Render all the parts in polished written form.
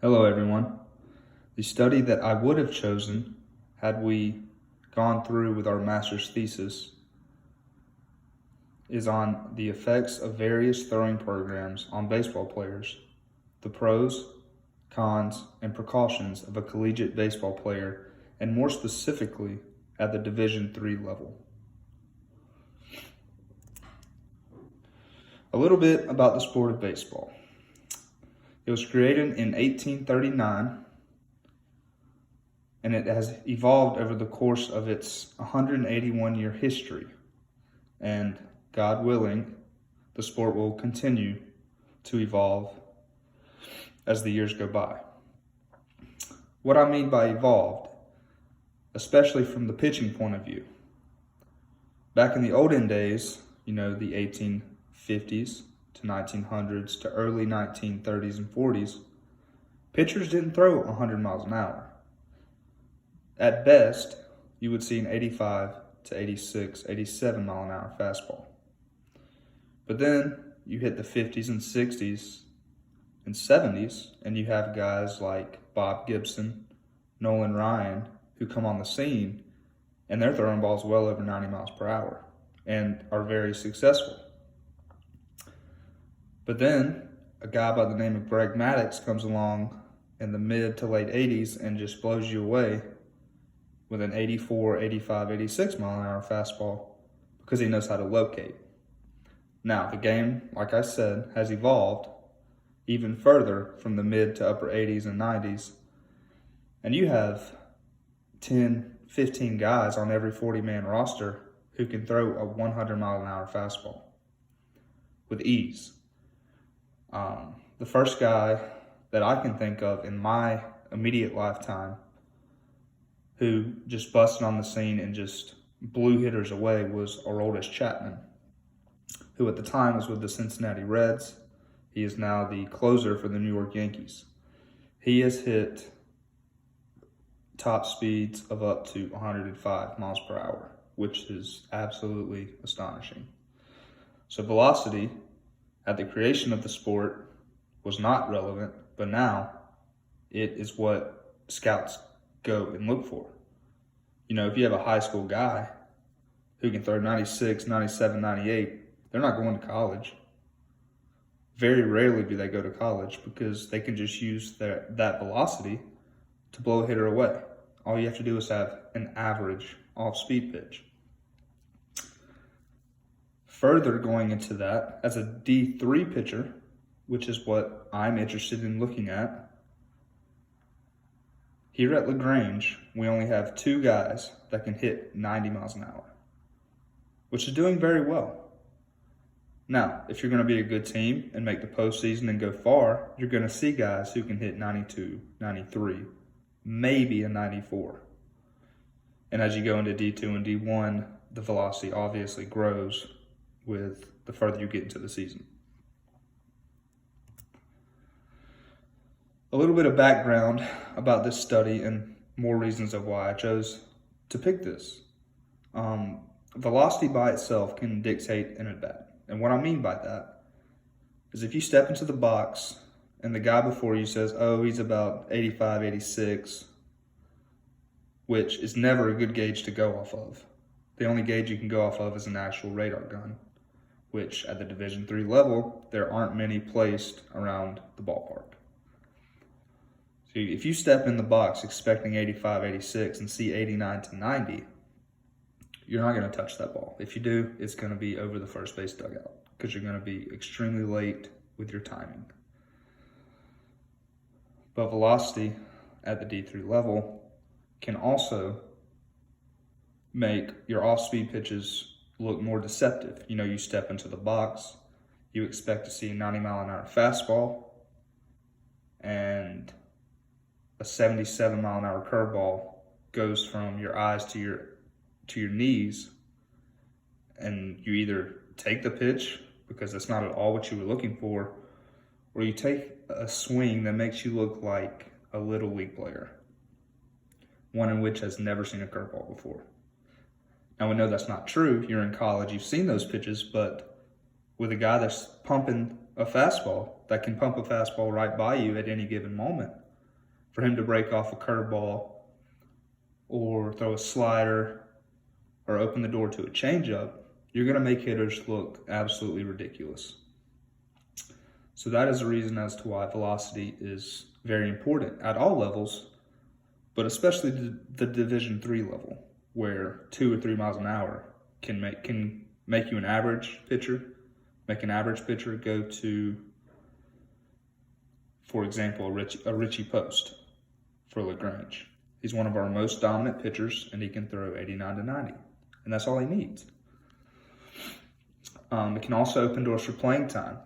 Hello, everyone. The study that I would have chosen had we gone through with our master's thesis is on the effects of various throwing programs on baseball players, the pros, cons, and precautions of a collegiate baseball player, and more specifically at the Division III level. A little bit about the sport of baseball. It was created in 1839, and it has evolved over the course of its 181-year history. And God willing, the sport will continue to evolve as the years go by. What I mean by evolved, especially from the pitching point of view. Back in the olden days, the 1850s to 1900s to early 1930s and 40s, pitchers didn't throw 100 miles an hour. At best, you would see an 85 to 86, 87 mile an hour fastball. But then you hit the 50s and 60s and 70s, and you have guys like Bob Gibson, Nolan Ryan, who come on the scene, and they're throwing balls well over 90 miles per hour and are very successful. But then a guy by the name of Greg Maddux comes along in the mid to late 80s and just blows you away with an 84, 85, 86 mile an hour fastball because he knows how to locate. Now, the game, like I said, has evolved even further from the mid to upper 80s and 90s. And you have 10, 15 guys on every 40-man roster who can throw a 100 mile an hour fastball with ease. The first guy that I can think of in my immediate lifetime who just busted on the scene and just blew hitters away was Aroldis Chapman, who at the time was with the Cincinnati Reds. He is now the closer for the New York Yankees. He has hit top speeds of up to 105 miles per hour, which is absolutely astonishing. So velocity at the creation of the sport was not relevant, but now it is what scouts go and look for. If you have a high school guy who can throw 96, 97, 98, they're not going to college. Very rarely do they go to college because they can just use that velocity to blow a hitter away. All you have to do is have an average off-speed pitch. Further going into that, as a D3 pitcher, which is what I'm interested in looking at, here at LaGrange, we only have 2 guys that can hit 90 miles an hour, which is doing very well. Now, if you're going to be a good team and make the postseason and go far, you're going to see guys who can hit 92, 93, maybe a 94. And as you go into D2 and D1, the velocity obviously grows with the further you get into the season. A little bit of background about this study and more reasons of why I chose to pick this. Velocity by itself can dictate an at-bat. And what I mean by that is if you step into the box and the guy before you says, oh, he's about 85, 86, which is never a good gauge to go off of. The only gauge you can go off of is an actual radar gun, which at the Division III level, there aren't many placed around the ballpark. So if you step in the box expecting 85, 86 and see 89 to 90, you're not going to touch that ball. If you do, it's going to be over the first base dugout because you're going to be extremely late with your timing. But velocity at the D3 level can also make your off-speed pitches look more deceptive. You step into the box, you expect to see a 90 mile an hour fastball and a 77 mile an hour curveball goes from your eyes to your knees, and you either take the pitch because that's not at all what you were looking for, or you take a swing that makes you look like a little league player, one in which has never seen a curveball before. Now we know that's not true. You're in college, you've seen those pitches, but with a guy that's pumping a fastball, that can pump a fastball right by you at any given moment, for him to break off a curveball or throw a slider or open the door to a changeup, you're going to make hitters look absolutely ridiculous. So that is the reason as to why velocity is very important at all levels, but especially the Division III level, where 2 or 3 miles an hour can make you an average pitcher, make an average pitcher go to, for example, a Richie Post for LaGrange. He's one of our most dominant pitchers, and he can throw 89 to 90, and that's all he needs. It can also open doors for playing time.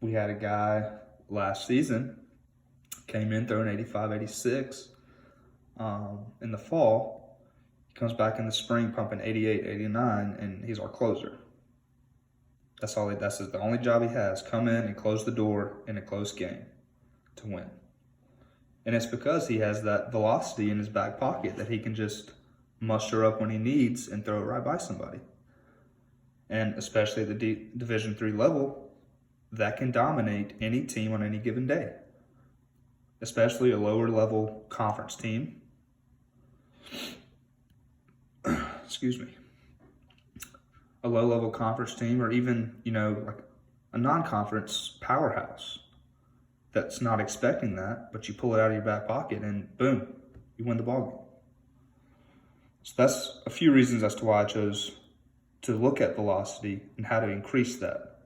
We had a guy last season, came in throwing 85, 86 in the fall. He comes back in the spring pumping 88, 89, and he's our closer. That's the only job he has, come in and close the door in a close game to win. And it's because he has that velocity in his back pocket that he can just muster up when he needs and throw it right by somebody. And especially at the Division III level, that can dominate any team on any given day, especially a lower level conference team. Excuse me. A low level conference team, or even, like a non-conference powerhouse that's not expecting that, but you pull it out of your back pocket and boom, you win the ballgame. So that's a few reasons as to why I chose to look at velocity and how to increase that.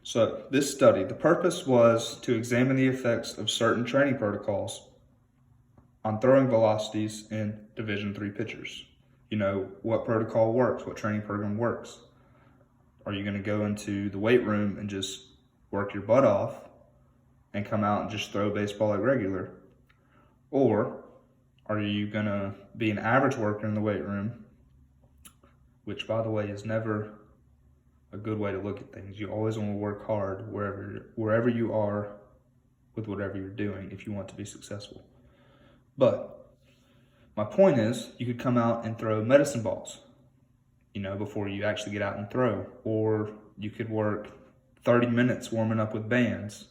So this study, the purpose was to examine the effects of certain training protocols on throwing velocities in Division III pitchers. What protocol works, what training program works. Are you going to go into the weight room and just work your butt off and come out and just throw a baseball like regular? Or are you going to be an average worker in the weight room, which, by the way, is never a good way to look at things. You always want to work hard wherever you are with whatever you're doing if you want to be successful. But my point is, you could come out and throw medicine balls, before you actually get out and throw. Or you could work 30 minutes warming up with bands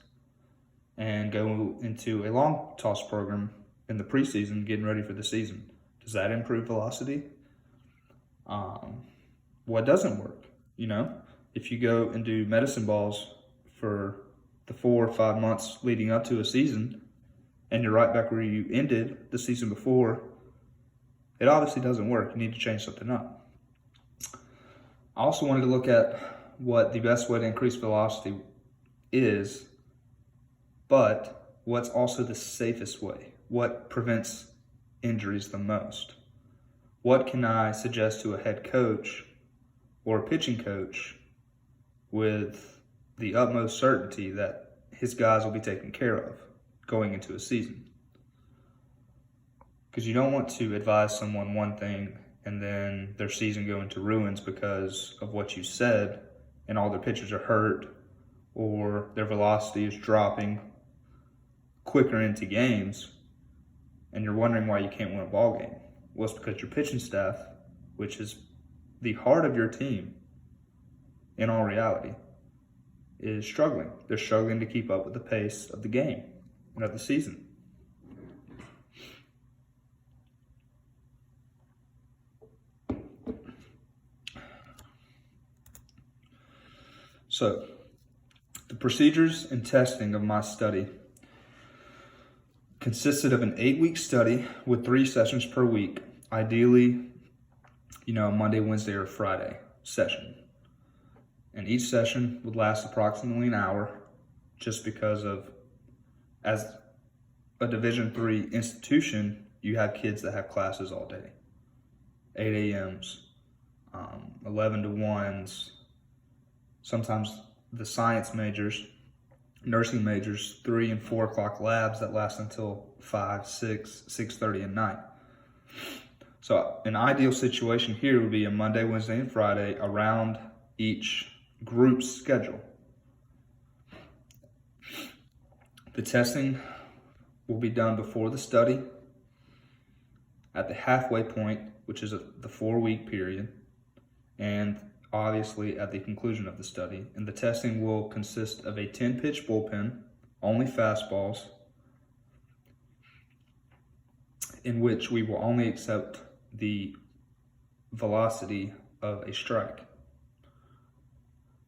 and go into a long toss program in the preseason getting ready for the season. Does that improve velocity? What doesn't work? If you go and do medicine balls for the 4 or 5 months leading up to a season and you're right back where you ended the season before, it obviously doesn't work. You need to change something up. I also wanted to look at what the best way to increase velocity is, but what's also the safest way? What prevents injuries the most? What can I suggest to a head coach or a pitching coach with the utmost certainty that his guys will be taken care of going into a season? Because you don't want to advise someone one thing and then their season go into ruins because of what you said and all their pitchers are hurt or their velocity is dropping quicker into games and you're wondering why you can't win a ball game. Well, it's because your pitching staff, which is the heart of your team, in all reality, is struggling. They're struggling to keep up with the pace of the game and of the season. So, the procedures and testing of my study consisted of an 8-week study with 3 sessions per week, ideally, Monday, Wednesday, or Friday session. And each session would last approximately an hour just because of, as a Division III institution, you have kids that have classes all day. 8 a.m.s, 11 to 1s, sometimes the science majors, nursing majors, 3 and 4 o'clock labs that last until 5, 6, 6:30 at night. So an ideal situation here would be a Monday, Wednesday, and Friday around each group's schedule. The testing will be done before the study, at the halfway point, which is the 4-week period, and obviously at the conclusion of the study. And the testing will consist of a 10-pitch bullpen, only fastballs, in which we will only accept the velocity of a strike.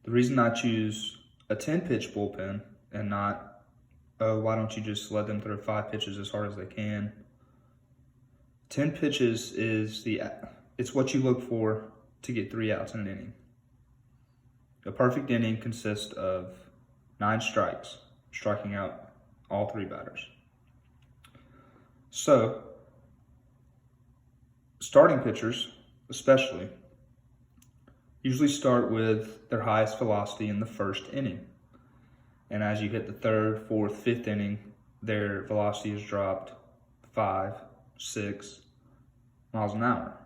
The reason I choose a 10-pitch bullpen and not, oh, why don't you just let them throw 5 pitches as hard as they can? 10 pitches is it's what you look for to get 3 outs in an inning. A perfect inning consists of 9 strikes, striking out all 3 batters. So, starting pitchers, especially, usually start with their highest velocity in the first inning. And as you hit the 3rd, 4th, 5th inning, their velocity is dropped 5, 6 miles an hour.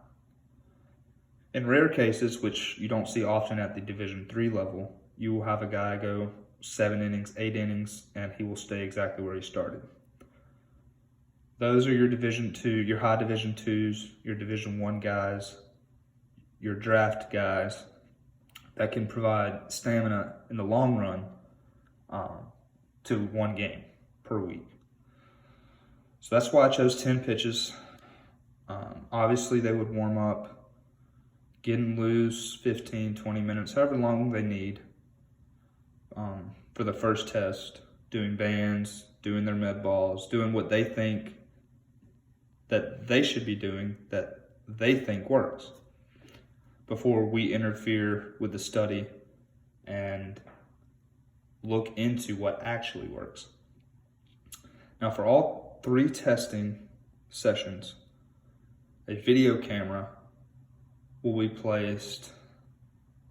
In rare cases, which you don't see often at the Division III level, you will have a guy go 7 innings, 8 innings, and he will stay exactly where he started. Those are your Division II, your high Division IIs, your Division I guys, your draft guys that can provide stamina in the long run to 1 game per week. So that's why I chose 10 pitches. Obviously, they would warm up, getting loose 15, 20 minutes, however long they need for the first test, doing bands, doing their med balls, doing what they think that they should be doing, that they think works, before we interfere with the study and look into what actually works. Now, for all 3 testing sessions, a video camera will be placed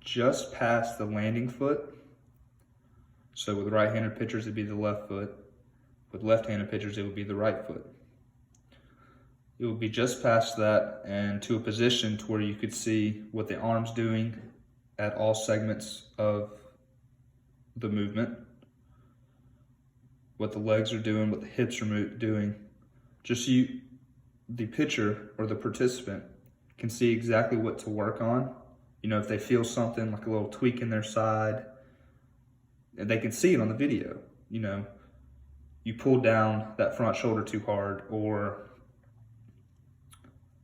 just past the landing foot. So with right-handed pitchers, it'd be the left foot. With left-handed pitchers, it would be the right foot. It would be just past that and to a position to where you could see what the arm's doing at all segments of the movement, what the legs are doing, what the hips are doing. Just so the pitcher or the participant can see exactly what to work on. You know, if they feel something like a little tweak in their side, they can see it on the video. You know, you pulled down that front shoulder too hard, or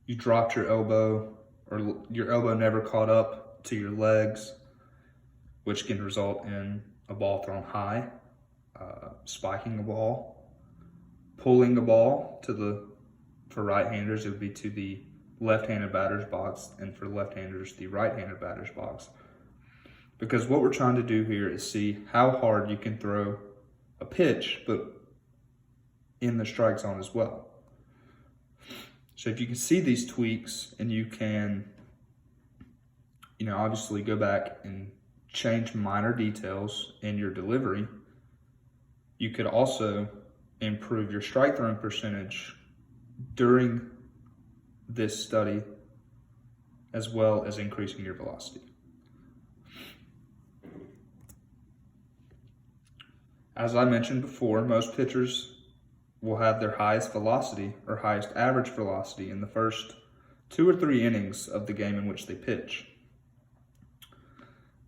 you dropped your elbow, or your elbow never caught up to your legs, which can result in a ball thrown high, spiking a ball, pulling a ball for right-handers, it would be to the left-handed batter's box, and for left-handers, the right-handed batter's box. Because what we're trying to do here is see how hard you can throw a pitch, but in the strike zone as well. So if you can see these tweaks and you can, obviously go back and change minor details in your delivery, you could also improve your strike throwing percentage during this study, as well as increasing your velocity. As I mentioned before, most pitchers will have their highest velocity or highest average velocity in the first 2 or 3 innings of the game in which they pitch.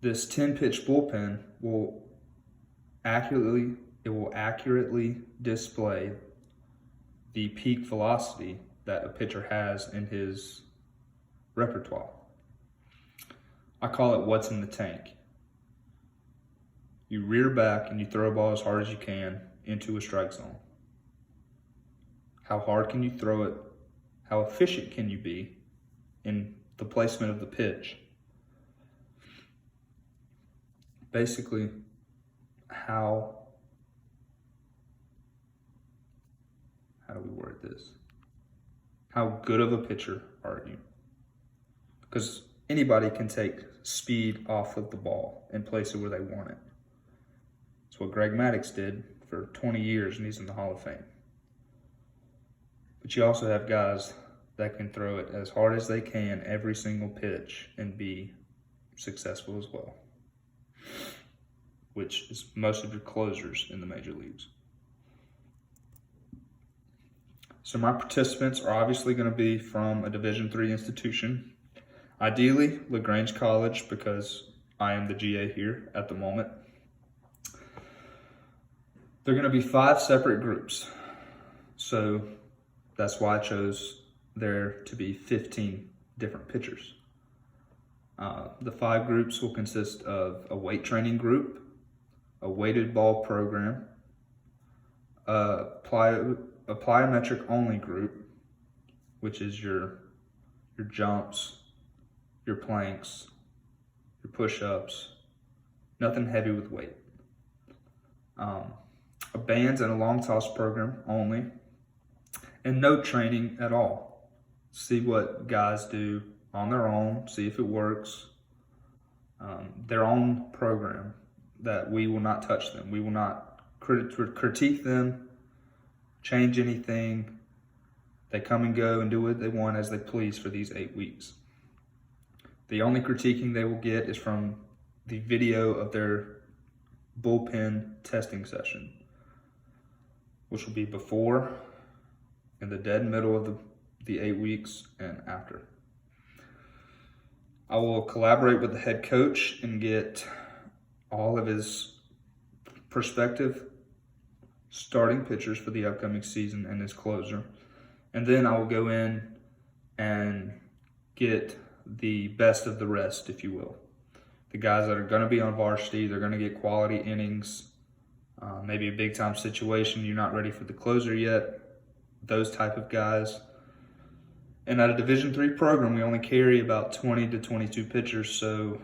This 10-pitch bullpen will accurately display the peak velocity that a pitcher has in his repertoire. I call it what's in the tank. You rear back and you throw a ball as hard as you can into a strike zone. How hard can you throw it? How efficient can you be in the placement of the pitch? Basically, how do we word this? How good of a pitcher are you? Because anybody can take speed off of the ball and place it where they want it. That's what Greg Maddux did for 20 years, and he's in the Hall of Fame. But you also have guys that can throw it as hard as they can every single pitch and be successful as well, which is most of your closers in the major leagues. So my participants are obviously going to be from a Division III institution, ideally LaGrange College, because I am the GA here at the moment. They're going to be 5 separate groups. So that's why I chose there to be 15 different pitchers. The 5 groups will consist of a weight training group, a weighted ball program, a plyometric only group, which is your jumps, your planks, your push-ups, nothing heavy with weight. A bands and a long toss program only, and no training at all. See what guys do on their own, see if it works. Their own program that we will not touch them. We will not critique them, change anything. They come and go and do what they want as they please for these 8 weeks. The only critiquing they will get is from the video of their bullpen testing session, which will be before, in the dead middle of the 8 weeks, and after. I will collaborate with the head coach and get all of his prospective starting pitchers for the upcoming season and his closer. And then I will go in and get the best of the rest, if you will. The guys that are going to be on varsity, they're going to get quality innings, maybe a big time situation, you're not ready for the closer yet, those type of guys. And at a Division III program, we only carry about 20 to 22 pitchers, so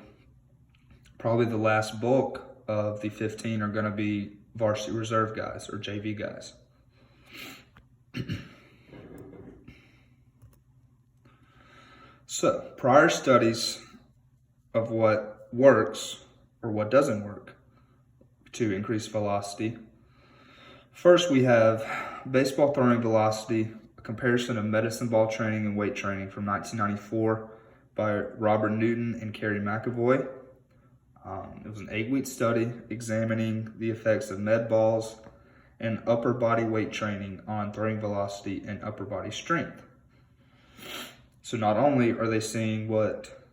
probably the last bulk of the 15 are going to be varsity reserve guys or JV guys. So, prior studies of what works or what doesn't work to increase velocity. First, we have baseball throwing velocity, a comparison of medicine ball training and weight training from 1994 by Robert Newton and Kerry McAvoy. It was an 8-week study examining the effects of med balls and upper body weight training on throwing velocity and upper body strength. So not only are they seeing what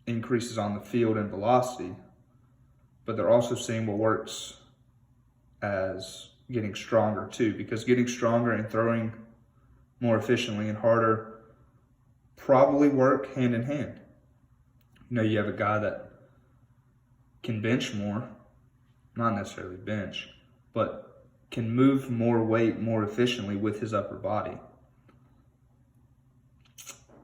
increases on the field in velocity, but they're also seeing what works as getting stronger too, because getting stronger and throwing more efficiently and harder probably work hand in hand. You know, you have a guy that can bench more, not necessarily bench, but can move more weight more efficiently with his upper body.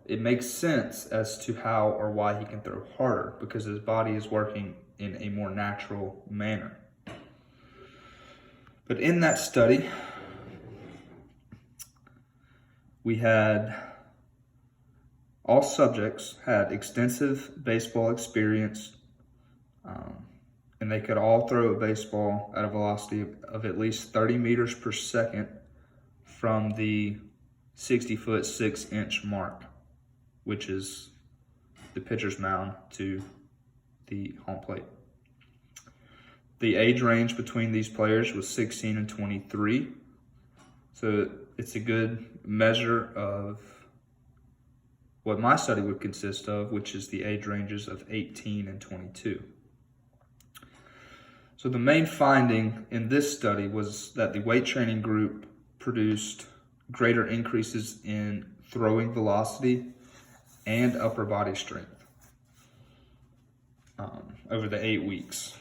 It makes sense as to how or why he can throw harder, because his body is working in a more natural manner. But in that study, we had all subjects had extensive baseball experience, and they could all throw a baseball at a velocity of at least 30 meters per second from the 60-foot 6-inch mark, which is the pitcher's mound to the home plate. The age range between these players was 16 and 23. So it's a good measure of what my study would consist of, which is the age ranges of 18 and 22. So the main finding in this study was that the weight training group produced greater increases in throwing velocity and upper body strength over the 8 weeks.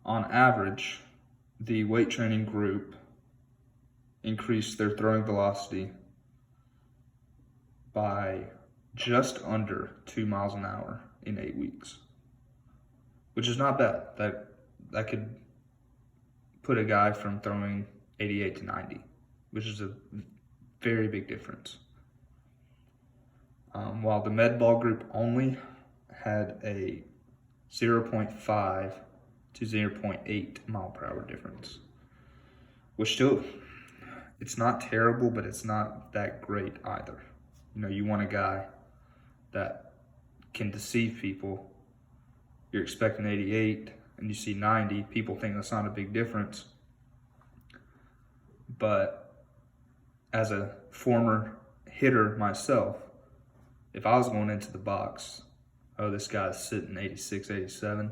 On average, the weight training group increased their throwing velocity by just under 2 miles an hour in 8 weeks, which is not bad. That could put a guy from throwing 88 to 90, which is a very big difference. While the med ball group only had a 0.5 to 0.8 mile per hour difference, which still, it's not terrible, but it's not that great either. You know, you want a guy that can deceive people. You're expecting 88 and you see 90, people think that's not a big difference. But as a former hitter myself, if I was going into the box oh, this guy's sitting 86, 87.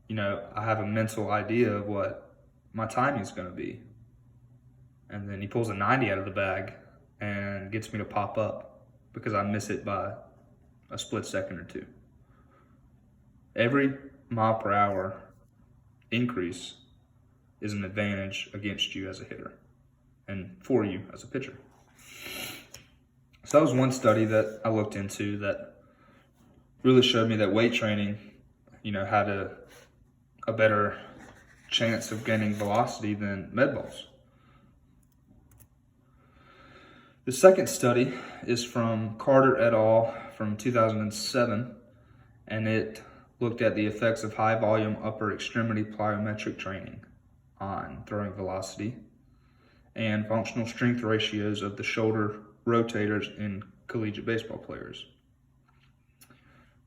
You know, I have a mental idea of what my timing is going to be. And then he pulls a 90 out of the bag and gets me to pop up because I miss it by a split second or two. Every mile per hour increase is an advantage against you as a hitter and for you as a pitcher. So that was one study that I looked into that really showed me that weight training, you know, had a better chance of gaining velocity than med balls. The second study is from Carter et al. From 2007, and it looked at the effects of high volume upper extremity plyometric training on throwing velocity and functional strength ratios of the shoulder rotators in collegiate baseball players,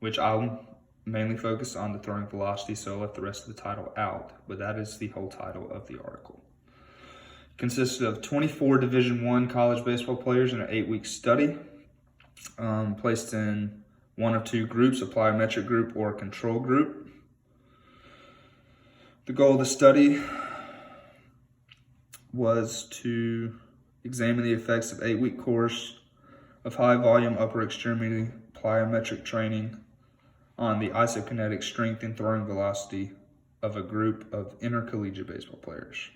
which I'll mainly focus on the throwing velocity, so I left the rest of the title out, but that is the whole title of the article. It consisted of 24 Division I college baseball players in an 8-week study, placed in one of two groups, a plyometric group or a control group. The goal of the study was to examine the effects of 8-week course of high volume upper extremity plyometric training on the isokinetic strength and throwing velocity of a group of intercollegiate baseball players.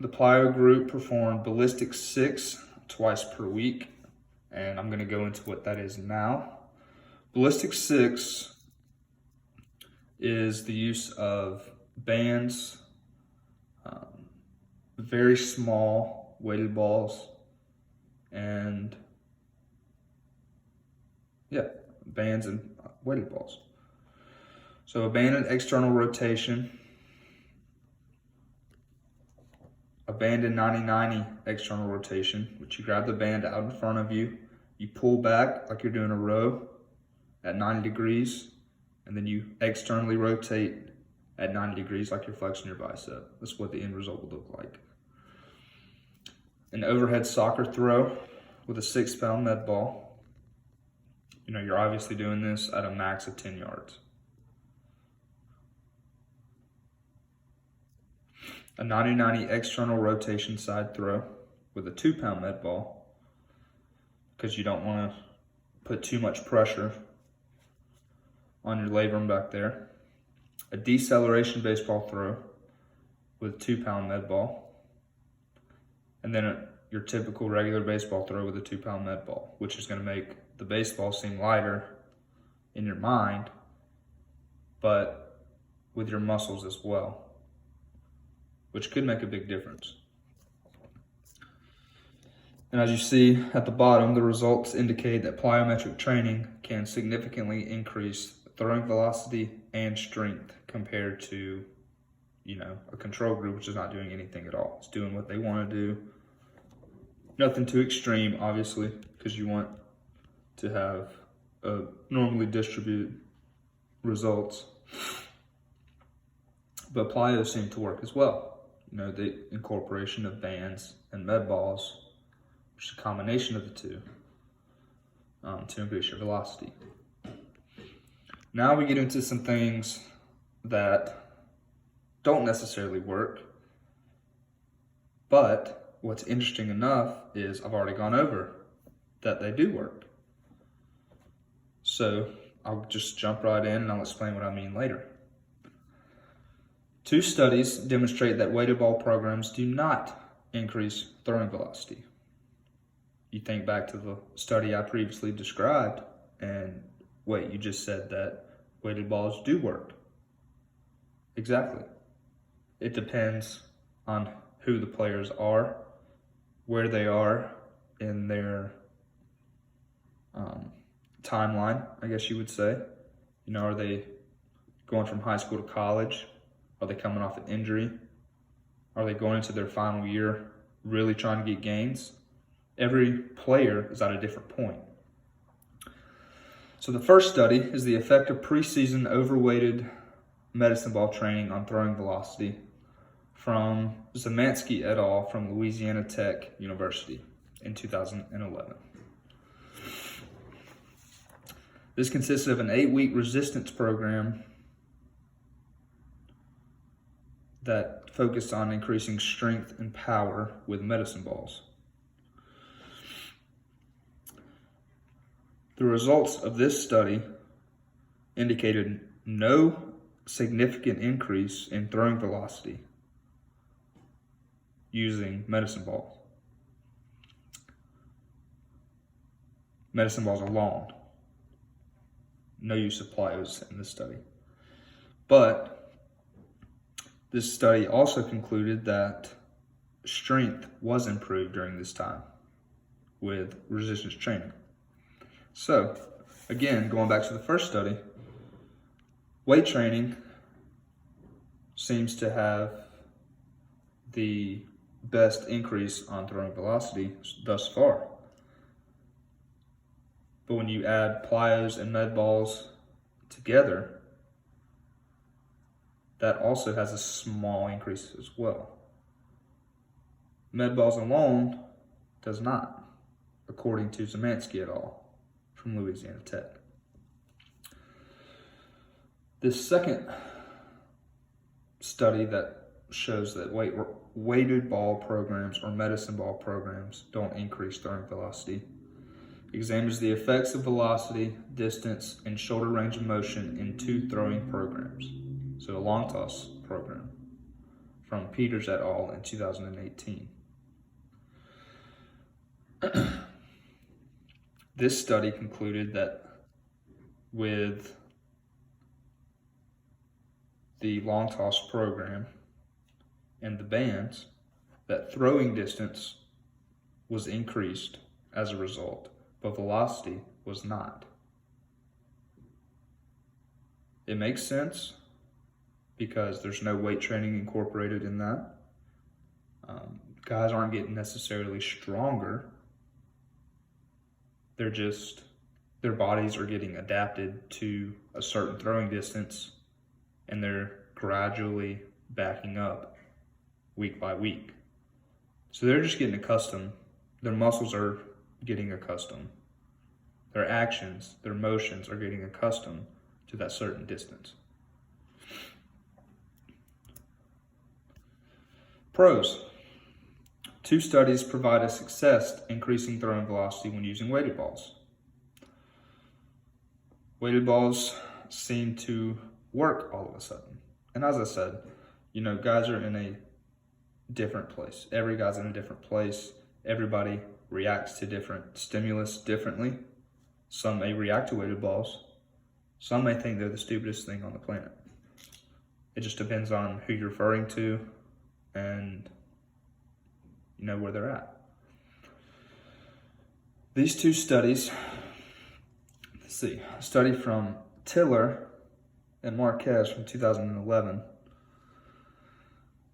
The plyo group performed Ballistic 6 twice per week, and I'm going to go into what that is now. Ballistic 6 is the use of bands, very small weighted balls, and bands and weighted balls. So a banded external rotation, a banded 90-90 external rotation, which you grab the band out in front of you, you pull back like you're doing a row at 90 degrees, and then you externally rotate at 90 degrees like you're flexing your bicep. That's what the end result would look like. An overhead soccer throw with a 6-pound med ball. You know, you're obviously doing this at a max of 10 yards. A 90-90 external rotation side throw with a 2-pound med ball, because you don't want to put too much pressure on your labrum back there. A deceleration baseball throw with a 2-pound med ball. And then your typical regular baseball throw with a 2-pound med ball, which is going to make the baseball seem lighter in your mind, but with your muscles as well, which could make a big difference. And as you see at the bottom, the results indicate that plyometric training can significantly increase throwing velocity and strength compared to, you know, a control group, which is not doing anything at all. It's doing what they want to do. Nothing too extreme, obviously, because you want to have normally distributed results. But plyos seem to work as well. You know, the incorporation of bands and med balls, which is a combination of the two, to increase your velocity. Now we get into some things that don't necessarily work, but what's interesting enough is I've already gone over that they do work. So I'll just jump right in and I'll explain what I mean later. 2 studies demonstrate that weighted ball programs do not increase throwing velocity. You think back to the study I previously described, and wait, you just said that weighted balls do work. Exactly. It depends on who the players are, where they are in their timeline, I guess you would say. You know, are they going from high school to college? Are they coming off an injury? Are they going into their final year really trying to get gains? Every player is at a different point. So the first study is the effect of preseason overweighted medicine ball training on throwing velocity from Zemansky et al. From Louisiana Tech University in 2011. This consisted of an 8-week resistance program that focused on increasing strength and power with medicine balls. The results of this study indicated no significant increase in throwing velocity using medicine balls. Medicine balls alone. No use of plyos in this study. But this study also concluded that strength was improved during this time with resistance training. So, again, going back to the first study, weight training seems to have the best increase on throwing velocity thus far. But when you add plyos and med balls together, that also has a small increase as well. Med balls alone does not, according to Zemansky et al. From Louisiana Tech. This second study that shows that weighted ball programs or medicine ball programs don't increase throwing velocity examines the effects of velocity, distance, and shoulder range of motion in 2 throwing programs. So a long toss program from Peters et al. In 2018. This study concluded that with the long toss program and the bands, that throwing distance was increased as a result, but velocity was not. It makes sense because there's no weight training incorporated in that. Guys aren't getting necessarily stronger. They're just, their bodies are getting adapted to a certain throwing distance, and they're gradually backing up week by week. So they're just getting accustomed. Their muscles are getting accustomed. Their actions, their motions are getting accustomed to that certain distance. Pros. 2 studies provide a success increasing throwing velocity when using weighted balls. Weighted balls seem to work all of a sudden. And as I said, guys are in a different place. Every guy's in a different place. Everybody reacts to different stimulus differently. Some may react to weighted balls. Some may think they're the stupidest thing on the planet. It just depends on who you're referring to and where they're at. These 2 studies, let's see, a study from Tiller and Marquez from 2011,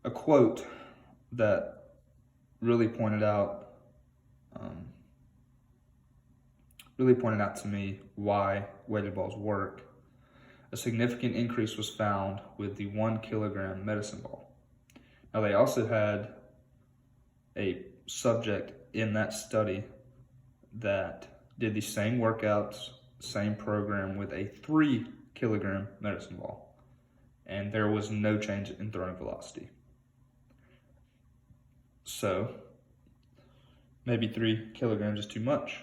a quote that really pointed out to me why weighted balls work. A significant increase was found with the 1 kilogram medicine ball. Now they also had a subject in that study that did the same workouts, same program with a 3 kilogram medicine ball, and there was no change in throwing velocity. So maybe 3 kilograms is too much.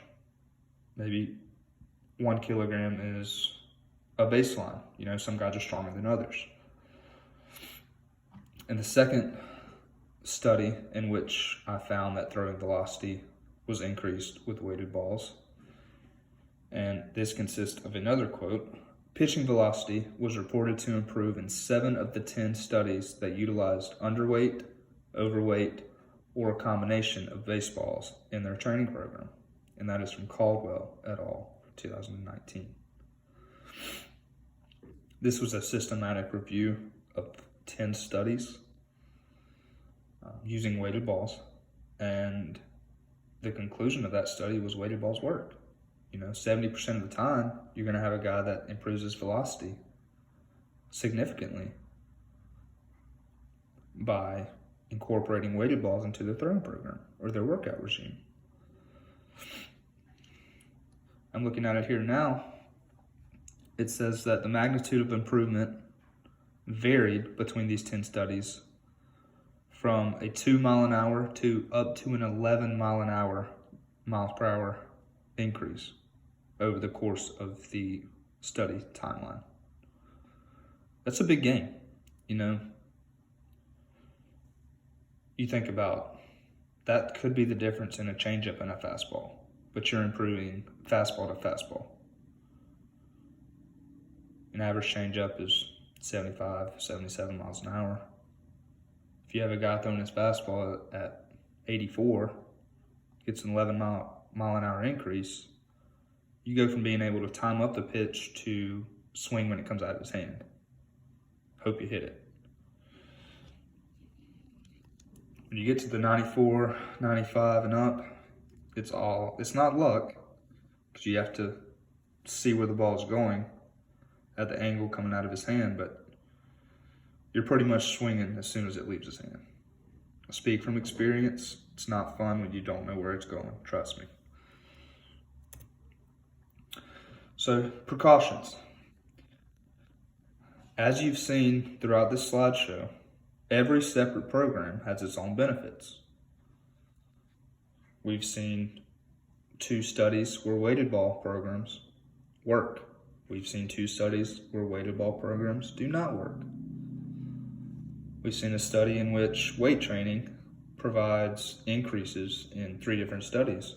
Maybe 1 kilogram is a baseline. Some guys are stronger than others. And the second study in which I found that throwing velocity was increased with weighted balls, and this consists of another quote: pitching velocity was reported to improve in 7 of the 10 studies that utilized underweight, overweight, or a combination of baseballs in their training program. And that is from Caldwell et al. 2019. This was a systematic review of 10 studies using weighted balls, and the conclusion of that study was weighted balls work. 70% of the time, you're going to have a guy that improves his velocity significantly by incorporating weighted balls into their throwing program or their workout regime. I'm looking at it here now. it says that the magnitude of improvement varied between these 10 studies from a 2 mile an hour to up to an 11 miles per hour increase over the course of the study timeline. That's a big gain, you know. You think about that could be the difference in a changeup and a fastball, but you're improving fastball to fastball. An average changeup is 75, 77 miles an hour. If you have a guy throwing his fastball at 84, gets an 11 mile an hour increase, you go from being able to time up the pitch to swing when it comes out of his hand. Hope you hit it. When you get to the 94, 95 and up, it's not luck, because you have to see where the ball is going at the angle coming out of his hand, but you're pretty much swinging as soon as it leaves his hand. I speak from experience. It's not fun when you don't know where it's going, trust me. So, precautions. As you've seen throughout this slideshow, every separate program has its own benefits. We've seen 2 studies where weighted ball programs work. We've seen 2 studies where weighted ball programs do not work. We've seen a study in which weight training provides increases in 3 different studies,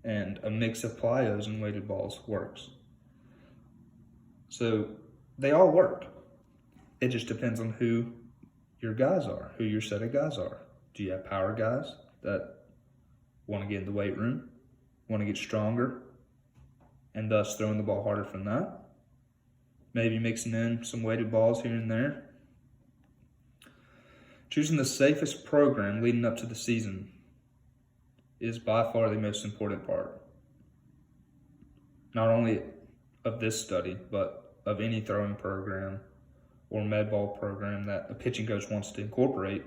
and a mix of plyos and weighted balls works. So they all work. It just depends on who your guys are, who your set of guys are. Do you have power guys that want to get in the weight room, want to get stronger, and thus throwing the ball harder from that? Maybe mixing in some weighted balls here and there. Choosing the safest program leading up to the season is by far the most important part. Not only of this study, but of any throwing program or med ball program that a pitching coach wants to incorporate.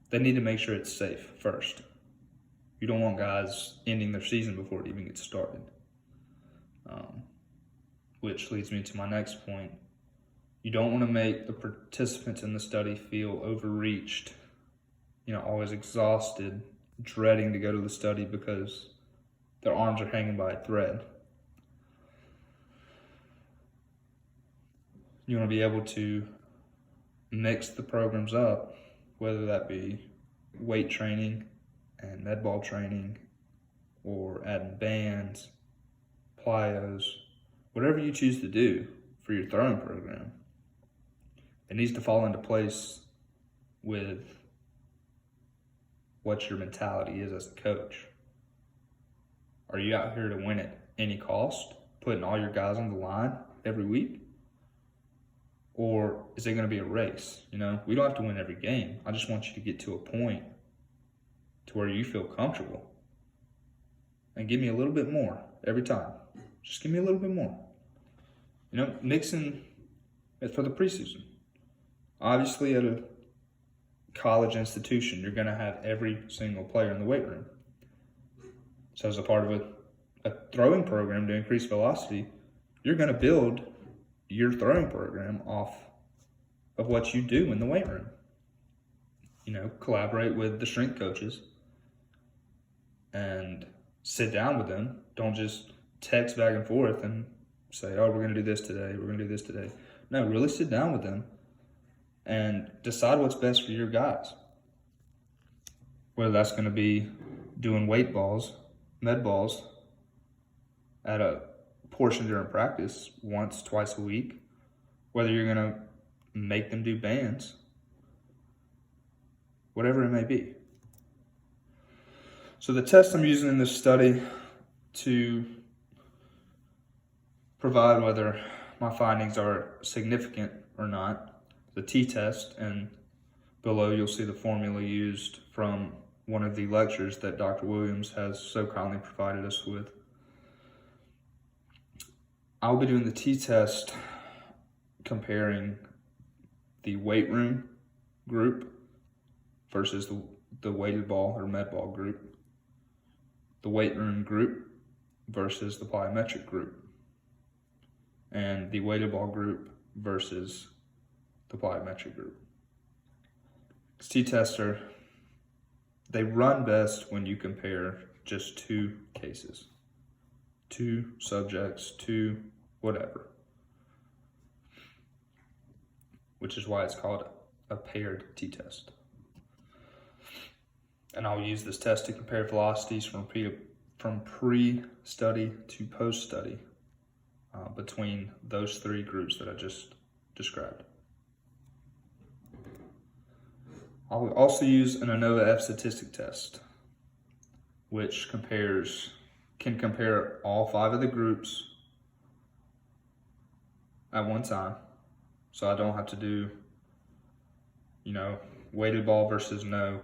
They need to make sure it's safe first. You don't want guys ending their season before it even gets started. Which leads me to my next point. You don't want to make the participants in the study feel overreached, always exhausted, dreading to go to the study because their arms are hanging by a thread. You want to be able to mix the programs up, whether that be weight training and med ball training, or adding bands, plyos, whatever you choose to do for your throwing program. It needs to fall into place with what your mentality is as a coach. Are you out here to win at any cost, putting all your guys on the line every week? Or is it going to be a race? We don't have to win every game. I just want you to get to a point to where you feel comfortable. And give me a little bit more every time. Just give me a little bit more. Mixing it for the preseason. Obviously, at a college institution, you're going to have every single player in the weight room. So as a part of a throwing program to increase velocity, you're going to build your throwing program off of what you do in the weight room. Collaborate with the strength coaches and sit down with them. Don't just text back and forth and say, oh, we're going to do this today, we're going to do this today. No, really sit down with them and decide what's best for your guys. Whether that's going to be doing weight balls, med balls at a portion during practice once, twice a week, whether you're going to make them do bands, whatever it may be. So the test I'm using in this study to provide whether my findings are significant or not, the t-test, and below you'll see the formula used from one of the lectures that Dr. Williams has so kindly provided us with. I'll be doing the t-test comparing the weight room group versus the weighted ball or med ball group, the weight room group versus the plyometric group. and the weighted ball group versus the plyometric group. T-tests they run best when you compare just two cases, two subjects, two whatever, which is why it's called a paired t-test. And I'll use this test to compare velocities from pre-study to post-study between those three groups that I just described. I'll also use an ANOVA F statistic test, which can compare all 5 of the groups at one time. So I don't have to do, weighted ball versus no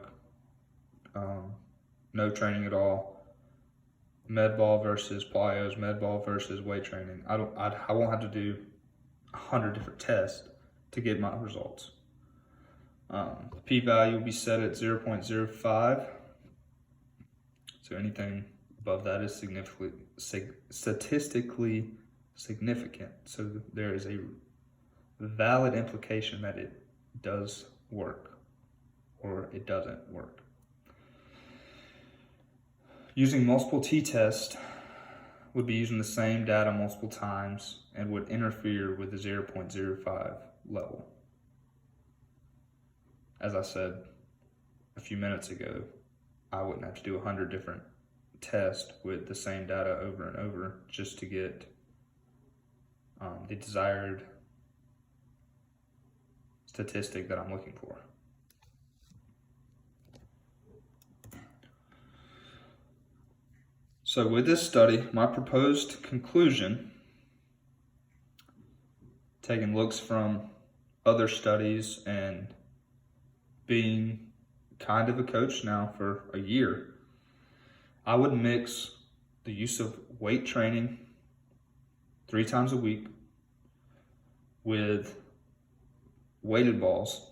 training at all, med ball versus plyos, med ball versus weight training. I won't have to do 100 different tests to get my results. P-value will be set at 0.05. So anything above that is statistically significant. So there is a valid implication that it does work or it doesn't work. Using multiple t-tests would be using the same data multiple times and would interfere with the 0.05 level. As I said a few minutes ago, I wouldn't have to do 100 different tests with the same data over and over just to get the desired statistic that I'm looking for. So with this study, my proposed conclusion, taking looks from other studies and being kind of a coach now for a year, I would mix the use of weight training 3 times a week with weighted balls,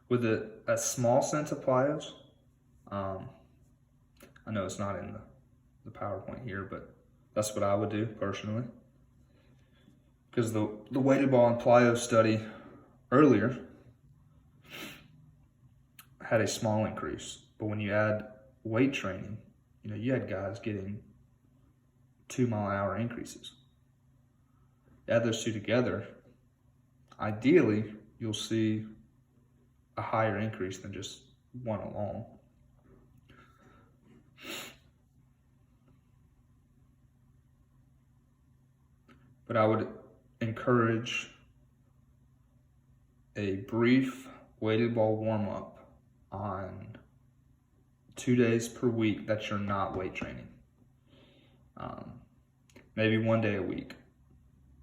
with a small sense of plyos. I know it's not in the PowerPoint here, but that's what I would do personally. Because the weighted ball and plyo study earlier had a small increase, but when you add weight training, you had guys getting 2-mile-an-hour increases. Add those two together, ideally you'll see a higher increase than just one alone. But I would encourage a brief weighted ball warm-up on 2 days per week that you're not weight training. Maybe 1 day a week.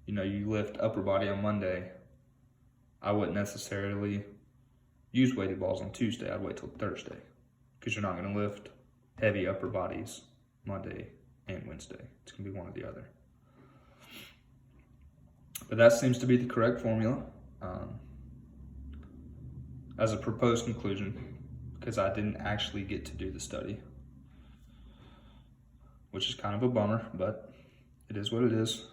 You lift upper body on Monday. I wouldn't necessarily use weighted balls on Tuesday. I'd wait till Thursday because you're not going to lift heavy upper bodies Monday and Wednesday. It's going to be one or the other. But that seems to be the correct formula as a proposed conclusion, because I didn't actually get to do the study, which is kind of a bummer, but it is what it is.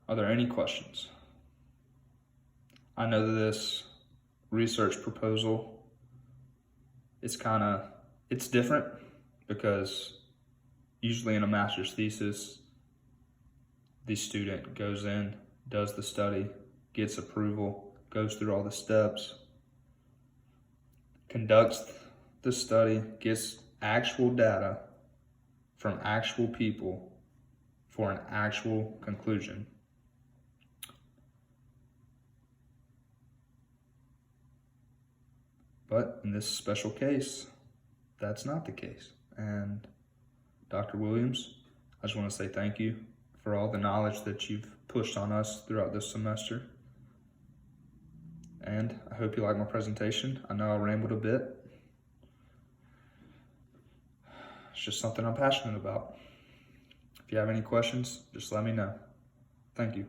Are there any questions? I know that this research proposal, it's different, because usually in a master's thesis, the student goes in, does the study, gets approval, goes through all the steps, conducts the study, gets actual data from actual people for an actual conclusion. But in this special case, that's not the case. And Dr. Williams, I just want to say thank you for all the knowledge that you've pushed on us throughout this semester. And I hope you like my presentation. I know I rambled a bit. It's just something I'm passionate about. If you have any questions, just let me know. Thank you.